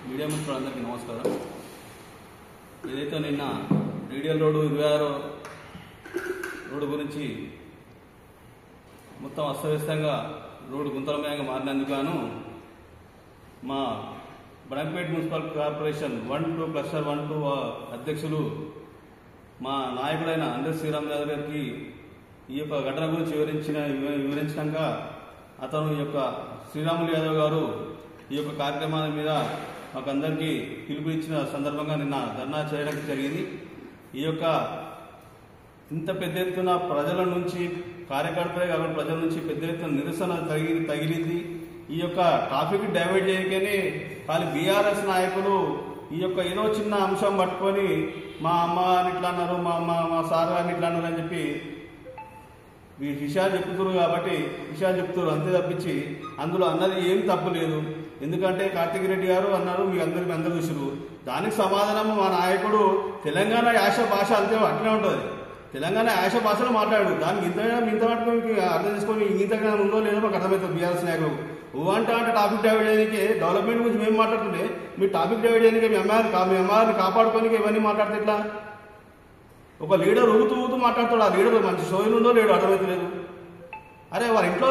Media మిత్రులందరికీ నమస్కారం. ఏదైతే నిన్న రేడియల్ రోడ్డు 26 రోడ్డు గురించి మొత్తం అస్తవ్యస్తంగా రోడ్డు గుంతలమయంగా మారినందుకు గాను మా బడంగపేట మున్సిపల్ కార్పొరేషన్ 1-2 క్లస్టర్ 1-2 అధ్యక్షులు మా నాయకుడైన అందరి శ్రీరామ్ యాదవ్ గారికి ఈ యొక్క ఘటన గురించి వివరించినాక అతను ఈ యొక్క శ్రీరాములు యాదవ్ గారు ఈ యొక్క కార్యక్రమాల మీద మాకందరికీ పిలుపు ఇచ్చిన సందర్భంగా నిన్న ధర్నా చేయడం జరిగింది. ఈ యొక్క ఇంత పెద్ద ఎత్తున ప్రజల నుంచి కార్యకర్తలే కాకుండా ప్రజల నుంచి పెద్ద ఎత్తున నిరసన తగిలింది. ఈ యొక్క ట్రాఫిక్ డైవర్ట్ చేయకనే వాళ్ళు బీఆర్ఎస్ నాయకులు ఈ యొక్క ఏదో చిన్న అంశం పట్టుకొని మా అమ్మ అని ఇట్లా అన్నారు, మా సార్ అని ఇట్లా అన్నారు అని చెప్పి విషయాలు చెప్తున్నారు. కాబట్టి విషయాలు చెప్తున్నారు అంతే తప్పించి అందులో అన్నది ఏం తప్పు లేదు. ఎందుకంటే కార్తిక్ రెడ్డి గారు అన్నారు, మీ అందరూ చూసారు. దానికి సమాధానం మా నాయకుడు తెలంగాణ యాస భాష అంతే అట్లనే ఉంటుంది. తెలంగాణ యాస భాషలో మాట్లాడు. దానికి ఇంత పట్టుకొని అర్థం చేసుకొని ఇంతగా ఉందో లేదో మాకు అర్థమవుతుంది. బీఆర్ఎస్ నాయకులు అంటే టాపిక్ డైవర్ట్ చేయడానికి డెవలప్మెంట్ గురించి మేము మాట్లాడుతుంటే మీ టాపిక్ డైవర్ట్ చేయడానికి మీ అమ్మాయిని కాపాడుకోనికి ఇవన్నీ మాట్లాడితే ఎట్లా? ఒక లీడర్ ఊగుతూ మాట్లాడతాడు. ఆ లీడర్ మంచి సోయిలు ఉందో లేడు అర్థమవుతలేదు. అరే వాళ్ళ ఇంట్లో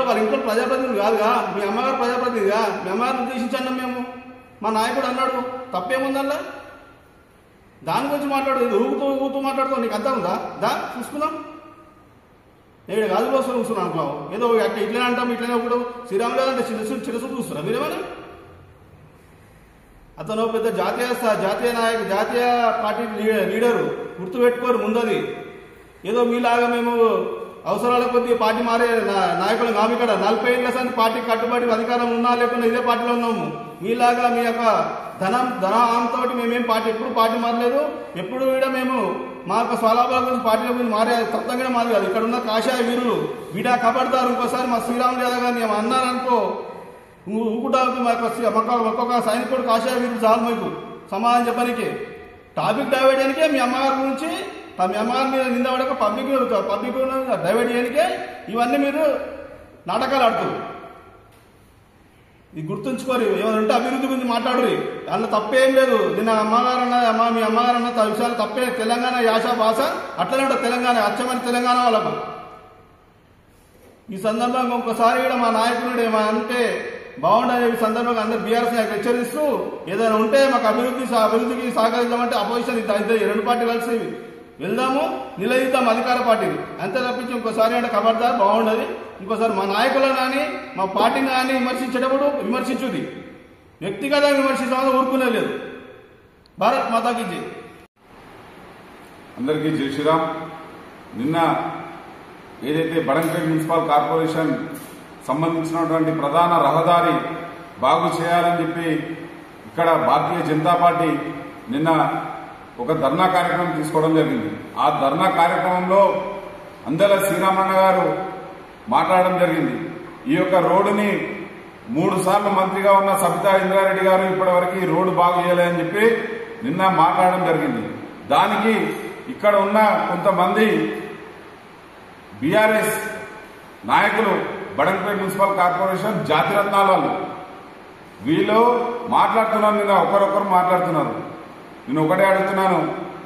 ప్రజాప్రతినిధులు కాదుగా, మీ అమ్మగారు ప్రజాప్రతినిధిగా, మీ అమ్మగారిని ఉద్దేశించండి. మేము మా నాయకుడు అన్నాడు, తప్పేముందల్లా? దాని గురించి మాట్లాడు. ఊగుతూ మాట్లాడుతావు. నీకు అర్థం ఉందా? చూసుకుందాం. నేను గాజు కోసం చూస్తున్నాను అనుకున్నావు. ఏదో అట్లా ఇట్లనే అంటాం, ఇట్లనే ఒకడు శ్రీరాములు అంటే చిరసు చూస్తున్నా మీరేమన్నా? అతను పెద్ద జాతీయ పార్టీ లీడరు. గుర్తుపెట్టుకోరు ముందది. ఏదో మీలాగా మేము అవసరాల కొద్దిగా పార్టీ మారే నాయకులు కాము. ఇక్కడ 40 ఏళ్ళ సంది పార్టీ కట్టుబడి అధికారం ఉన్నా లేకుండా ఇదే పార్టీలో ఉన్నాము. మీలాగా మీ యొక్క ధనంతో మేమేం పార్టీ ఎప్పుడు పార్టీ మారలేదు. ఎప్పుడు కూడా మేము మా యొక్క స్వలాభాల గురించి పార్టీల గురించి మారే తత్వంగా మాది కాదు. ఇక్కడ ఉన్న కాషాయ వీరులు వీడా కబడ్దారు. ఇంకోసారి మా శ్రీరాములు యాదవ్ గారిని అన్నారనుకో ఊకుటాకు ఒక్కొక్క సైనికుడు కాషాయ వీరులు చాలు మీకు సమాధానం చెప్పడానికి. టాపిక్ డైవర్ట్ చేయడానికే మీ అమ్మగారి గురించి మీ అమ్మగారి మీద నింద పడక పబ్లిక్ డైవర్ట్ చేయడానికే ఇవన్నీ మీరు నాటకాలు ఆడుతారు. ఇది గుర్తుంచుకోరు. ఏమైనా ఉంటే అభివృద్ధి గురించి మాట్లాడరు. అందులో తప్పేం లేదు. నిన్న మీ అమ్మగారు అన్న విషయాలు తప్పే. తెలంగాణ యాస భాష అట్లనే ఉంటుంది. తెలంగాణ అచ్చమని తెలంగాణ వాళ్ళకు. ఈ సందర్భంగా ఒక్కసారి కూడా మా నాయకుడు ఏమైనా అంటే బాగుండనే సందర్భంగా అందరు బీఆర్ఎస్ నాయకులు హెచ్చరిస్తూ ఏదైనా ఉంటే మాకు అభివృద్ధికి సహకరిద్దామంటే అపోజిషన్ ఇద్దరు 2 పార్టీలు కలిసి వెళ్దాము, నిలదీద్దాం అధికార పార్టీని. అంతే తప్పించి ఇంకోసారి అంటే ఖబర్దార్ బాగుండదు. ఇంకోసారి మా నాయకులను కానీ మా పార్టీని కానీ విమర్శించేటప్పుడు విమర్శించుది. వ్యక్తిగతంగా విమర్శించడం ఊరుకునే లేదు. భారత్ మాతాకి జై. అందరికీ జై శ్రీరామ్. నిన్న ఏదైతే బడంగపేట మున్సిపల్ కార్పొరేషన్ సంబంధించినటువంటి ప్రధాన రహదారి బాగు చేయాలని చెప్పి ఇక్కడ భారతీయ జనతా పార్టీ నిన్న ఒక ధర్నా కార్యక్రమం తీసుకోవడం జరిగింది. ఆ ధర్నా కార్యక్రమంలో అందల శ్రీరామన్న గారు మాట్లాడడం జరిగింది. ఈ యొక్క రోడ్డుని 3 సార్లు మంత్రిగా ఉన్న సబితా ఇంద్రారెడ్డి గారు ఇప్పటివరకు ఈ రోడ్డు బాగు చేయాలని చెప్పి నిన్న మాట్లాడడం జరిగింది. దానికి ఇక్కడ ఉన్న కొంతమంది బీఆర్ఎస్ నాయకులు బడంగపేట మున్సిపల్ కార్పొరేషన్ జాతిరత్నాల వాళ్ళు వీళ్ళు మాట్లాడుతున్నారు. నిన్న ఒకరొకరు మాట్లాడుతున్నారు. నేను ఒకటే అడుగుతున్నాను.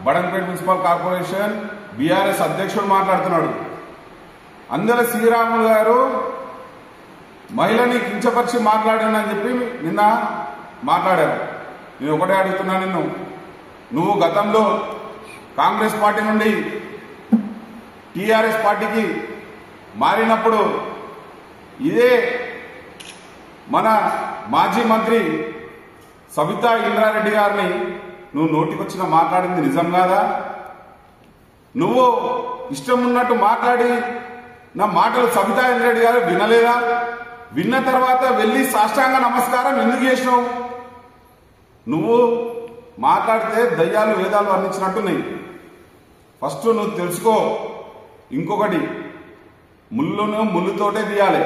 బడంగపేట మున్సిపల్ కార్పొరేషన్ బీఆర్ఎస్ అధ్యక్షుడు మాట్లాడుతున్నాడు. అందల శ్రీరాములు గారు మహిళని కించపరిచి మాట్లాడానని చెప్పి నిన్న మాట్లాడారు. నేను ఒకటే అడుగుతున్నాను, నువ్వు గతంలో కాంగ్రెస్ పార్టీ నుండి టీఆర్ఎస్ పార్టీకి మారినప్పుడు ఇదే మన మాజీ మంత్రి సబితా ఇంద్రారెడ్డి గారిని నువ్వు నోటికొచ్చిన మాట్లాడింది నిజం కాదా? నువ్వు ఇష్టం ఉన్నట్టు మాట్లాడి నా మాటలు సబితా ఇంద్రారెడ్డి గారు వినలేదా? విన్న తర్వాత వెళ్లి సాష్టాంగ నమస్కారం ఎందుకు చేసినావు? నువ్వు మాట్లాడితే దయ్యాలు వేదాలు వర్ణించినట్టున్నాయి. ఫస్ట్ నువ్వు తెలుసుకో. ఇంకొకటి, ముళ్ళును ముళ్ళుతోటే తీయాలి.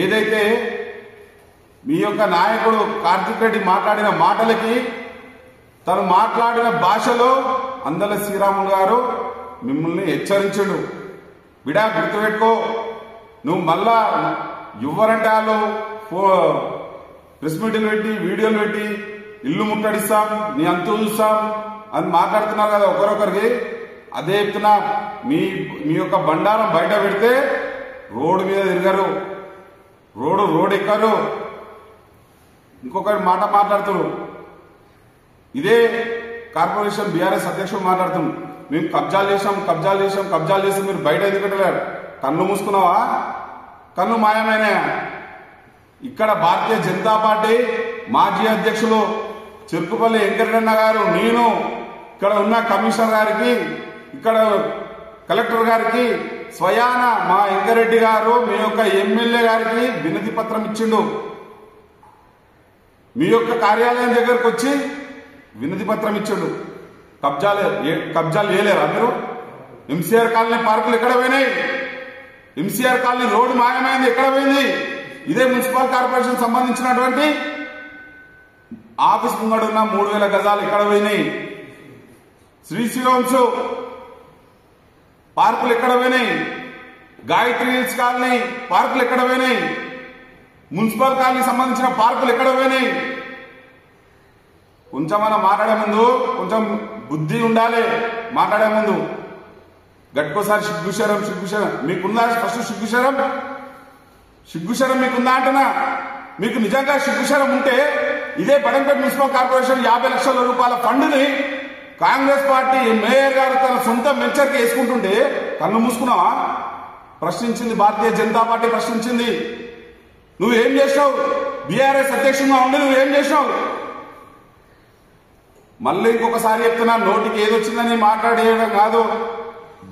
ఏదైతే మీ యొక్క నాయకుడు కార్తిక్ రెడ్డి మాట్లాడిన మాటలకి తను మాట్లాడిన భాషలో అందల శ్రీరాములు గారు మిమ్మల్ని హెచ్చరించడు. బిడా గుర్తుపెట్టుకో. నువ్వు మళ్ళా ఎవరంటే వాళ్ళు ప్రెస్ మీట్లు పెట్టి వీడియోలు పెట్టి ఇల్లు ముట్టడిస్తాం, నీ అంతు చూస్తాం అని మాట్లాడుతున్నారు కదా ఒకరొకరికి. అదే చెప్తున్నా, మీ యొక్క బండారం బయట పెడితే రోడ్డు మీద తిరగరు, రోడ్ ఎక్కరు. ఇంకొకటి మాట మాట్లాడుతారు, ఇదే కార్పొరేషన్ బీఆర్ఎస్ అధ్యక్షుడు మాట్లాడుతున్నాం, మేము కబ్జాలు చేసాం మీరు బయట ఎందుకంటే కన్ను మూసుకున్నావా? కన్ను మాయమైనాయా? ఇక్కడ భారతీయ జనతా పార్టీ మాజీ అధ్యక్షులు చెరుకుపల్లి వెంకటరమణ గారు, నేను ఇక్కడ ఉన్న కమిషనర్ గారికి, ఇక్కడ కలెక్టర్ గారికి స్వయాన మా వెంకరెడ్డి గారు మీ యొక్క ఎమ్మెల్యే గారికి వినతి పత్రం ఇచ్చిండు. మీ యొక్క కార్యాలయం దగ్గరకు వచ్చి వినతి పత్రం ఇచ్చిండు. కబ్జాలు చేయలేరా మీరు? ఎంసీఆర్ కాలనీ పార్కులు ఎక్కడ పోయినాయి? ఎంసీఆర్ కాలనీ రోడ్డు మాయమైంది, ఎక్కడ పోయింది? ఇదే మున్సిపల్ కార్పొరేషన్ సంబంధించినటువంటి ఆఫీస్ ముంగడున్న 3000 గజాలు ఎక్కడ పోయినాయి? శ్రీశ్రీరామ్స్ పార్కులు ఎక్కడ పోయినాయి? గాయత్రి హిల్స్ కాలనీ పార్కులు ఎక్కడ పోయినాయి? మున్సిపల్ కాలనీ సంబంధించిన పార్కులు ఎక్కడ పోయినాయి? కొంచెం మనం మాట్లాడే ముందు కొంచెం బుద్ధి ఉండాలి. మాట్లాడే ముందు గట్టుకోసారి సిగ్గుశరం మీకుందా? ఫస్ట్ సిగ్గుశరం మీకుందా అంటున్నా. మీకు నిజంగా సిగ్గుశరం ఉంటే ఇదే బడంపేట మున్సిపల్ కార్పొరేషన్ 50 లక్షల రూపాయల ఫండ్ని కాంగ్రెస్ పార్టీ మేయర్ గారు తన సొంత వెంచర్కి వేసుకుంటుంటే కన్ను మూసుకున్నావా? ప్రశ్నించింది భారతీయ జనతా పార్టీ, ప్రశ్నించింది. నువ్వేం చేసినావు? బీఆర్ఎస్ అధ్యక్షుడిగా ఉండి నువ్వేం చేసినావు? మళ్ళీ ఇంకొకసారి చెప్తున్నా, నోటికి ఏదొచ్చిందని మాట్లాడేయడం కాదు.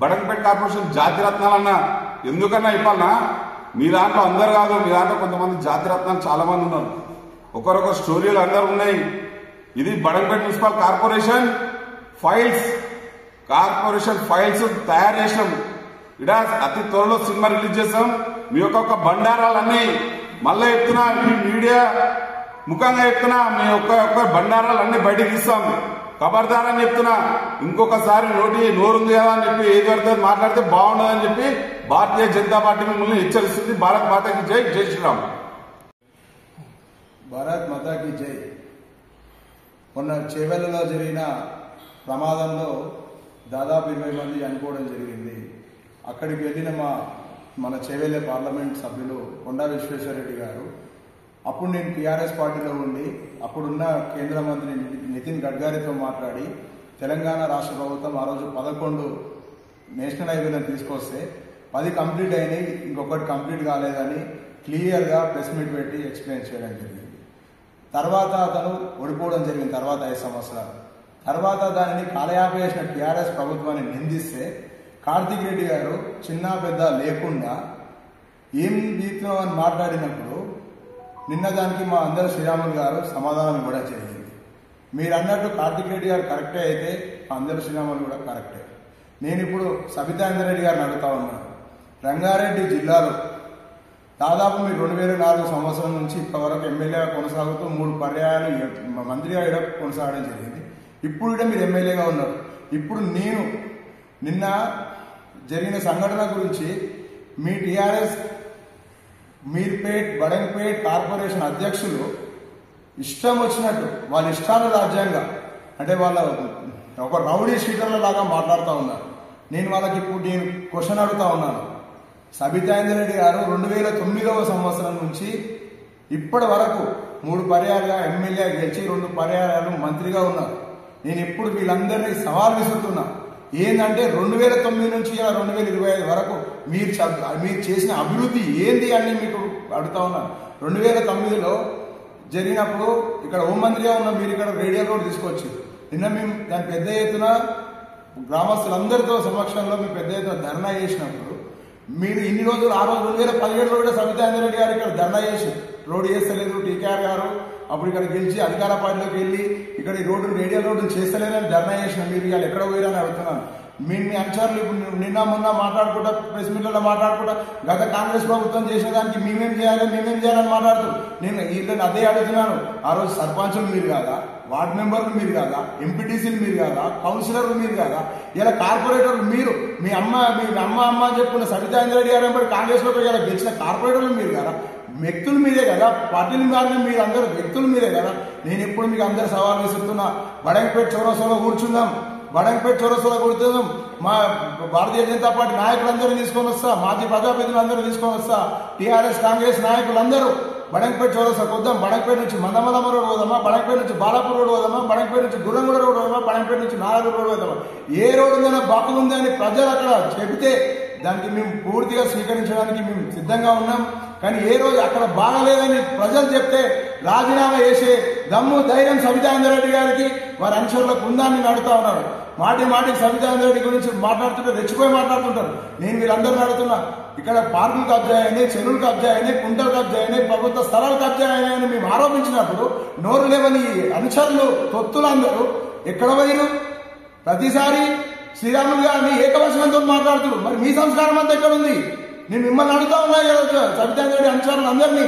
బడంపేట కార్పొరేషన్ జాతిరత్నాలన్నా ఎందుకన్నా ఇవ్వాలన్నా? మీ దాంట్లో అందరు కాదు, మీ దాంట్లో కొంతమంది జాతిరత్నాలు చాలా మంది ఉన్నారు. ఒకరొకరు స్టోరీలు అందరు ఉన్నాయి. ఇది బడంపేట మున్సిపల్ కార్పొరేషన్ ఫైల్స్ తయారు చేసినాం. ఇక్కడ అతి త్వరలో సినిమా రిలీజ్ చేస్తాం. మీ యొక్క బండారాలన్నీ మళ్ళీ చెప్తున్నా, మీ మీడియా ముఖంగా చెప్తున్నా, మీ యొక్క బండారాలన్నీ బయటకు తీస్తాం. ఖబర్దారని చెప్తున్నా. ఇంకొకసారి నోరుంది కదా అని చెప్పి ఏది పడితే మాట్లాడితే బాగుండదని చెప్పి భారతీయ జనతా పార్టీ మిమ్మల్ని హెచ్చరిస్తుంది. భారత్ మాతాకి జై. జై శ్రీరామ్. భారత్ మాతాకి జై. మొన్న చేవెళ్లలో జరిగిన ప్రమాదంలో దాదాపు 20 మంది చనిపోవడం జరిగింది. అక్కడికి వెళ్ళిన మన చేవెళ్ల పార్లమెంట్ సభ్యులు కొండా విశ్వేశ్వరరెడ్డి గారు, అప్పుడు నేను టీఆర్ఎస్ పార్టీలో ఉండి అప్పుడున్న కేంద్ర మంత్రి నితిన్ గడ్కరీతో మాట్లాడి తెలంగాణ రాష్ట్ర ప్రభుత్వం ఆ రోజు 11 నేషనల్ హైవేలను తీసుకొస్తే 10 కంప్లీట్ అయినాయి, ఇంకొకటి కంప్లీట్ కాలేదని క్లియర్గా ప్రెస్ మీట్ పెట్టి ఎక్స్ప్లెయిన్ చేయడం జరిగింది. తర్వాత అతను ఓడిపోవడం జరిగింది. తర్వాత 5 సంవత్సరాలు తర్వాత దానిని కాలయాపన చేసిన టీఆర్ఎస్ ప్రభుత్వాన్ని నిందిస్తే కార్తిక్ రెడ్డి గారు చిన్న పెద్ద లేకుండా ఏం తీస్తున్నాం అని మాట్లాడినప్పుడు నిన్న దానికి మా అందరు శ్రీరాములు గారు సమాధానం ఇవ్వడం జరిగింది. మీరు అన్నట్టు కార్తిక్ రెడ్డి గారు కరెక్టే అయితే మా అందరు శ్రీరాములు కూడా కరెక్టే. నేను ఇప్పుడు సబితాందర్ రెడ్డి గారిని అడుగుతా ఉన్నాను. రంగారెడ్డి జిల్లాలో దాదాపు మీరు 2004 సంవత్సరం నుంచి ఇప్పటివరకు ఎమ్మెల్యేగా కొనసాగుతూ 3 పర్యాయాలు మంత్రిగా కొనసాగడం జరిగింది. ఇప్పుడు కూడా మీరు ఎమ్మెల్యేగా ఉన్నారు. ఇప్పుడు నేను నిన్న జరిగిన సంఘటన గురించి మీ టీఆర్ఎస్ మీర్పేట్ బడంపేట్ కార్పొరేషన్ అధ్యక్షులు ఇష్టం వచ్చినట్టు వాళ్ళ ఇష్టాల రాజ్యాంగ అంటే వాళ్ళ ఒక రౌడీ షీటర్ల లాగా మాట్లాడుతూ ఉన్నారు. నేను వాళ్ళకి ఇప్పుడు నేను క్వశ్చన్ అడుగుతా ఉన్నాను. సబితాందర్ రెడ్డి గారు 2009వ సంవత్సరం నుంచి ఇప్పటి వరకు 3 పర్యాయాలుగా ఎమ్మెల్యే గెలిచి 2 పర్యాయాలు మంత్రిగా ఉన్నారు. నేను ఇప్పుడు వీళ్ళందరినీ సవాల్ విసురుతున్నా. ఏంటంటే 2009 నుంచి 2025 వరకు మీరు చేసిన అభివృద్ధి ఏంది అని మీకు అడుగుతా ఉన్నాను. 2009లో జరిగినప్పుడు ఇక్కడ హోంమంత్రిగా ఉన్న మీరు ఇక్కడ రేడియో రోడ్ తీసుకొచ్చి నిన్న మేము దాని పెద్ద ఎత్తున గ్రామస్తులందరితో సమక్షంలో మేము పెద్ద ఎత్తున ధర్నా చేసినప్పుడు మీరు ఇన్ని రోజులు ఆ రోజు 2017లో కూడా సబితాందర్ రెడ్డి గారు ఇక్కడ ధర్నా చేసి రోడ్డు చేస్తలేదు, టీకేఆర్ గారు అప్పుడు ఇక్కడ గెలిచి అధికార పార్టీలోకి వెళ్ళి ఇక్కడ ఈ రోడ్డు రేడియో రోడ్డు చేస్తలేదని ధర్నా చేసిన మీరు ఇవాళ ఎక్కడ పోయారని అడుగుతున్నాను. మీ అనుచరులు ఇప్పుడు నిన్న మొన్న మాట్లాడుకుంటా ప్రెస్ మీట్లలో మాట్లాడుకుంటా గత కాంగ్రెస్ ప్రభుత్వం చేసిన దానికి మేమేం చేయాలని మాట్లాడుతున్నాం. నేను వీళ్ళని అదే అడుగుతున్నాను. ఆ రోజు సర్పంచులు మీరు కాదా, వార్డు మెంబర్లు మీరు కాదా, ఎంపీటీసీలు మీరు కాదా, కౌన్సిలర్లు మీరు కాదా, ఇలా కార్పొరేటర్లు మీరు మీ అమ్మ చెప్పుకున్న సబితాందర్ రెడ్డి గారు కాంగ్రెస్ లో ఇలా గెలిచిన కార్పొరేటర్లు మీరు కాదా, వ్యక్తుల మీదే కదా, పార్టీల మీద మీరు అందరూ వ్యక్తుల మీదే కదా. నేను ఇప్పుడు మీకు అందరు సవాల్ విసురుతున్నా, బడంగపేట చౌరస్తాలో కూర్చుందాం, బడంగపేట చౌరస్తాలో కూర్చుందాం. మా భారతీయ జనతా పార్టీ నాయకులందరూ తీసుకొని వస్తా, మాజీ ప్రజాప్రతినిధులందరూ తీసుకొని వస్తా, టీఆర్ఎస్ కాంగ్రెస్ నాయకులందరూ బడంగపేట చౌరస్తాకు వద్దాం. బడంగపేట నుంచి మందమలమ్మ రోడ్ పోదామా, బడంగపేట నుంచి బాలాపూర్ రోడ్ పోదామా, బడంగపేట నుంచి గుర్రంగూడ రోడ్ పోదామా, బడంగపేట నుంచి నారాయణ రోడ్ పోదామా, ఏ రోడ్డు ఉందైనా బాగుంది అని ప్రజలు అక్కడ చెబితే దానికి మేము పూర్తిగా స్వీకరించడానికి మేము సిద్ధంగా ఉన్నాం. కానీ ఏ రోజు అక్కడ బాగలేదని ప్రజలు చెప్తే రాజీనామా చేసే దమ్ము ధైర్యం సబితానందరెడ్డి గారికి వారి అనుచరులకు ఉందాన్ని నడుతా ఉన్నారు. మాటికి సబితానందరెడ్డి గురించి మాట్లాడుతుంటే రెచ్చిపోయి మాట్లాడుతుంటారు. నేను వీళ్ళందరూ అడుగుతున్నా, ఇక్కడ పార్కులు కబ్జా అయినాయి, చెరువులు కబ్జా అయినాయి, కుంటలు కబ్జా అయినాయి, ప్రభుత్వ స్థలాలు కబ్జా అయినాయని మేము ఆరోపించినప్పుడు నోరు లేవని అనుచరులు తొత్తులందరూ ఎక్కడ పోయిరు? ప్రతిసారి శ్రీరాములు గారిని ఏకవచనంతో మాట్లాడుతున్నారు. మరి మీ సంస్కారం అంతా ఎక్కడ ఉంది? నేను మిమ్మల్ని అడుగుతా ఉన్నా కదా సబితానందరెడ్డి అనుచరులు అందరినీ.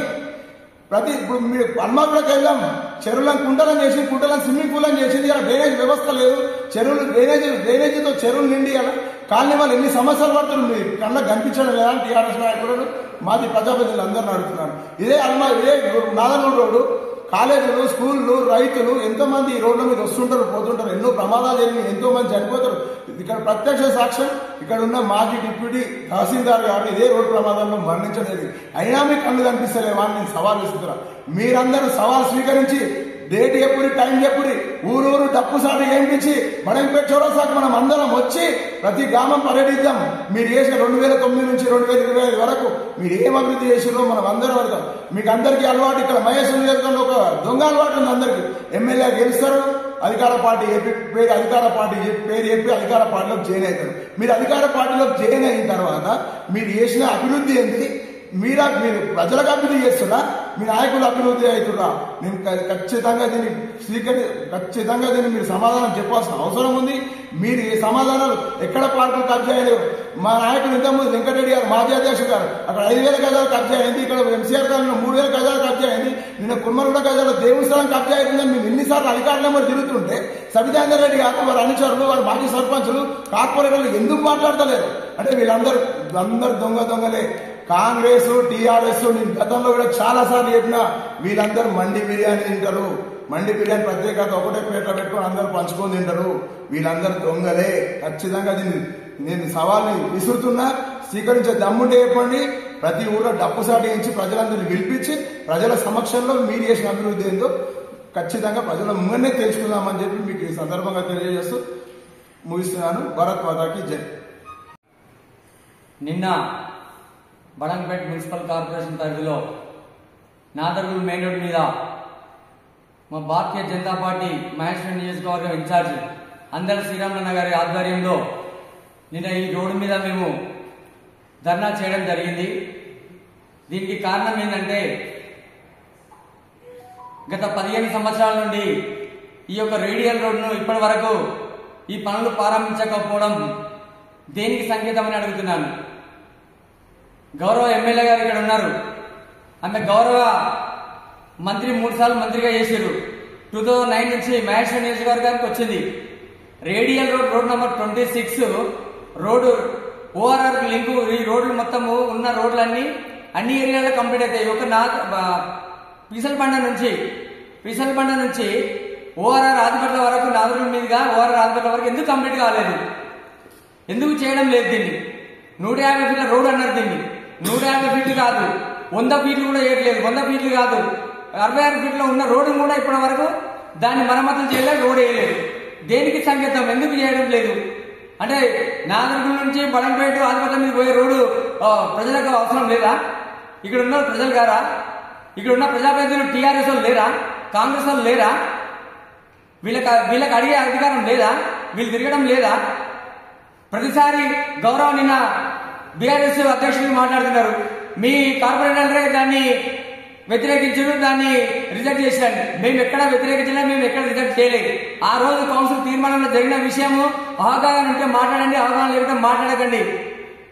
ఇప్పుడు మీరు హన్మాకులకు వెళ్దాం, చెరువులను కుంటలను చేసి, కుంటలను స్విమ్మింగ్ పూల్ అని చేసింది. ఇలా డ్రైనేజ్ వ్యవస్థ లేదు, చెరువులు డ్రైనేజీతో చెరువులు నిండి అలా కాలనీ వాళ్ళు ఎన్ని సమస్యలు పడుతున్నారు మీరు కళ్ళకు కనిపించడం లేదా? టీఆర్ఎస్ నాయకులు మాది ప్రజాప్రతినిధులు అందరిని అడుగుతున్నాను. ఇదే నాదనూరు రోడ్డు, కాలేజీలు, స్కూళ్ళు, రైతులు ఎంతో మంది ఈ రోడ్ల మీద వస్తుంటారు, పోతుంటారు. ఎన్నో ప్రమాదాలు జరిగి ఎంతో మంది చనిపోతారు. ఇక్కడ ప్రత్యక్ష సాక్ష్యం ఇక్కడ ఉన్న మాజీ డిప్యూటీ తహసీల్దార్ గారు ఇదే రోడ్డు ప్రమాదంలో మరణించలేదు. అయినా మీకు కళ్ళు కనిపిస్తలేవా అని నేను సవాల్ ఇస్తున్నా. మీరందరూ సవాల్ స్వీకరించి డేట్ చెప్పురి, టైం చెప్పురి, ఊరు డప్పు సాటి ఏంపించి బడంగపేట చౌరస్తాకు మనం అందరం వచ్చి ప్రతి గ్రామం పర్యటిద్దాం. మీరు చేసిన 2009 నుంచి 2025 వరకు మీరు ఏం అభివృద్ధి చేసిరో మనం అందరం అడతాం. మీకు అందరికీ అలవాటు, ఇక్కడ మహేష్ నియోజకవర్గంలో ఒక దొంగ అలవాటు ఉంది అందరికి. ఎమ్మెల్యే గెలుస్తారు, అధికార పార్టీ పేరు చెప్పి అధికార పార్టీలోకి జాయిన్ అవుతారు. మీరు అధికార పార్టీలోకి జాయిన్ అయిన తర్వాత మీరు చేసిన అభివృద్ధి ఏంటి? మీరు ప్రజలకు అభివృద్ధి చేస్తున్నా, మీ నాయకులు అభివృద్ధి అవుతున్నా? నేను ఖచ్చితంగా దీన్ని మీరు సమాధానం చెప్పాల్సిన అవసరం ఉంది. మీరు ఈ సమాధానాలు ఎక్కడ పార్కులు కబ్జా అయ్యారు? మా నాయకులు ఇంతకుముందు వెంకటరెడ్డి గారు మాజీ అధ్యక్షుడు గారు అక్కడ 5,000 గజాలు కబ్జా అయింది, ఇక్కడ ఎంసీఆర్ కాలంలో 3,000 గజాలు కబ్జా అయింది, నిన్న కుమ్మరుడ గజాలు దేవుని స్థలం కబ్జా అవుతుందని మేము ఎన్నిసార్లు అధికారుల నెంబర్ తిరుగుతుంటే సబితానందరెడ్డి గారు వారి అనుచరులు, వారి మాజీ సర్పంచులు, కార్పొరేటర్లు ఎందుకు మాట్లాడతలేరు? అంటే వీళ్ళందరూ దొంగలే. కాంగ్రెస్, టీఆర్ఎస్ నేను గతంలో కూడా చాలా సార్లు చెప్పినా వీళ్ళందరూ మండి బిర్యానీ తింటారు. మండి బిర్యానీ ప్రత్యేకత ఒకటే పేట పెట్టుకొని అందరూ పంచుకొని తింటారు. వీళ్ళందరూ దొంగలే. ఖచ్చితంగా దీన్ని నేను సవాల్ని విసురుతున్నా. స్వీకరించే దమ్ముంటే చెప్పండి. ప్రతి ఊళ్ళో డప్పు సాటించి ప్రజలందరినీ పిలిపించి ప్రజల సమక్షంలో మీరు చేసిన అభివృద్ధి ఏందో ఖచ్చితంగా ప్రజల ముంగనే తెలుసుకుందామని చెప్పి మీకు ఈ సందర్భంగా తెలియజేస్తూ ముగిస్తున్నాను. భారత్ మాతాకి జై. నిన్న బడంగపేట మున్సిపల్ కార్పొరేషన్ పరిధిలో నాదర్గుల్ మెయిన్ రోడ్ మీద మా భారతీయ జనతా పార్టీ మహేశ్వరం నియోజకవర్గం ఇన్ఛార్జ్ అందరి శ్రీరామన్న గారి ఆధ్వర్యంలో నిన్న ఈ రోడ్డు మీద మేము ధర్నా చేయడం జరిగింది. దీనికి కారణం ఏంటంటే గత 15 సంవత్సరాల నుండి ఈ యొక్క రేడియల్ రోడ్డును ఇప్పటి వరకు ఈ పనులు ప్రారంభించకపోవడం దేనికి సంకేతమని అడుగుతున్నాను. గౌరవ ఎమ్మెల్యే గారు ఇక్కడ ఉన్నారు, ఆమె గౌరవ మంత్రి 3 సార్లు మంత్రిగా చేశారు. 2009 నుంచి మహేశ్వరం నియోజకవర్గానికి వచ్చింది. Radial road number 26 road ORR link. ఈ రోడ్లు మొత్తము ఉన్న రోడ్లన్నీ అన్ని ఏరియాలో కంప్లీట్ అవుతాయి. ఒక పీసల్బండ నుంచి ఓఆర్ఆర్ ఆదిపట్ల వరకు, నాదూరు మీదుగా ఓఆర్ఆర్ ఆదిపట్ల వరకు ఎందుకు కంప్లీట్ కాలేదు? ఎందుకు చేయడం లేదు? దీన్ని 150 ఫీట్ల రోడ్ అన్నారు. దీన్ని 150 ఫీట్లు కాదు, 100 ఫీట్లు కూడా చేయట్లేదు. 100 ఫీట్లు కాదు, 66 ఫీట్లో ఉన్న రోడ్డు కూడా ఇప్పటి వరకు దాన్ని మరమ్మతులు చేయలేదు, రోడ్ వేయలేదు. దేనికి సంకేతం? ఎందుకు చేయడం లేదు అంటే నాదర్గుల నుంచి బడంపేట ఆదిపట్ల మీద పోయే రోడ్డు ప్రజలకు అవసరం లేదా? ఇక్కడ ఉన్న ప్రజలు గారా? ఇక్కడ ఉన్న ప్రజాప్రతినిధులు టీఆర్ఎస్ వాళ్ళు లేరా? కాంగ్రెస్ వాళ్ళు లేరా? వీళ్ళకి అడిగే అధికారం లేదా? వీళ్ళు తిరగడం లేదా? ప్రతిసారి గౌరవ నిన్న బీఆర్ఎస్ అధ్యక్షులు మాట్లాడుతున్నారు, మీ కార్పొరేటర్లే దాన్ని వ్యతిరేకించడం, దాన్ని రిజెక్ట్ చేసిరండి. మేము ఎక్కడ వ్యతిరేకించినా, మేము ఎక్కడ రిజెక్ట్ చేయలేదు. ఆ రోజు కౌన్సిల్ తీర్మానంలో జరిగిన విషయము అవగాహన ఉంటే మాట్లాడండి, అవగాహన లేకపోతే మాట్లాడకండి.